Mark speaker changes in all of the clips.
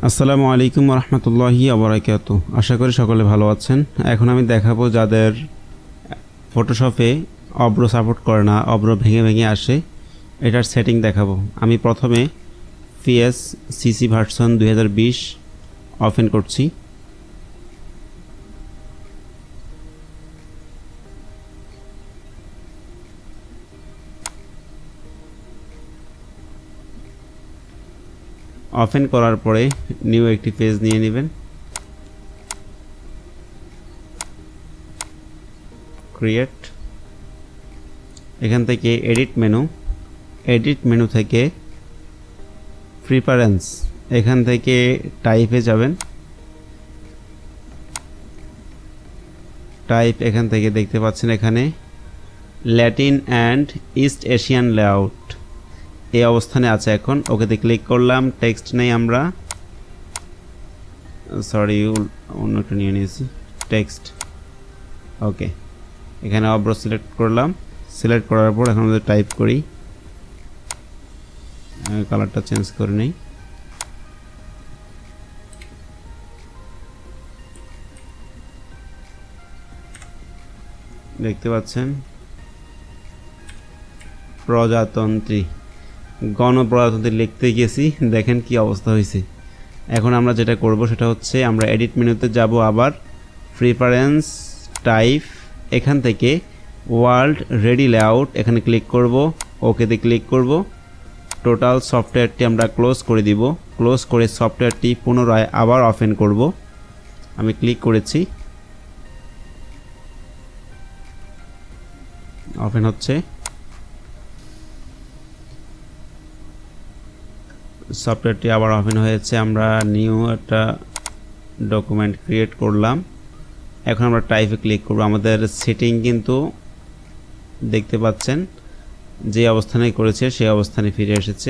Speaker 1: আসসালামু আলাইকুম রহমতুল্লাহি ওবারাকাতু। আশা করি সকলে ভালো আছেন। এখন আমি দেখাবো যাদের ফটোশপে অব্র সাপোর্ট করে না, অব্র ভেঙে ভেঙে আসে, এটার সেটিং দেখাবো। আমি প্রথমে CC ভার্সন 2020 ওপেন করছি। ওপেন করার পরে নিউ একটি পেজ নিয়ে নেবেন। ক্রিয়েট, এখান থেকে এডিট মেনু থেকে প্রিফারেন্স, এখান থেকে টাইপে যাবেন। টাইপ এখান থেকে দেখতে পাচ্ছেন এখানে Latin and east Asian layout এই অবস্থানে আছে। এখন ওকেতে ক্লিক করলাম। টেক্সট নেই, আমরা অন্য একটা নিয়ে নিয়েছি টেক্সট। ওকে, এখানে অব্র সিলেক্ট করলাম। সিলেক্ট করার পর এখন আমরা টাইপ করি। কালারটা চেঞ্জ করে নেই। দেখতে পাচ্ছেন প্রজাতন্ত্রী, গণপ্রজাতন্ত্রী লিখতে গেছি, দেখেন কি অবস্থা হয়েছে। এখন আমরা যেটা করব সেটা হচ্ছে আমরা এডিট মেনুতে যাব, আবার প্রিফারেন্স, টাইপ, এখান থেকে ওয়ার্ল্ড রেডি লেআউট এখানে ক্লিক করব। ওকেতে ক্লিক করব। টোটাল সফটওয়্যারটি আমরা ক্লোজ করে দিব। ক্লোজ করে সফটওয়্যারটি পুনরায় আবার ওপেন করব। আমি ক্লিক করেছি, ওপেন হচ্ছে। সফটওয়্যারটি আবার ওপেন হয়েছে। আমরা নিউ একটা ডকুমেন্ট ক্রিয়েট করলাম। এখন আমরা টাইপে ক্লিক করব। আমাদের সেটিং কিন্তু দেখতে পাচ্ছেন যে অবস্থানে করেছে সেই অবস্থানে ফিরে এসেছে।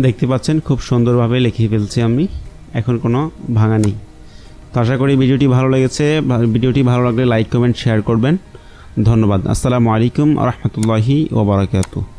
Speaker 1: দেখতে পাচ্ছেন খুব সুন্দরভাবে লিখে ফেলছি আমি, এখন কোনো ভাঙা নেই। তো আশা করি ভিডিওটি ভালো লেগেছে। ভিডিওটি ভালো লাগলে লাইক, কমেন্ট, শেয়ার করবেন। ধন্যবাদ। আসসালামু আলাইকুম রহমতুল্লাহি ওয়া বারাকাতুহু।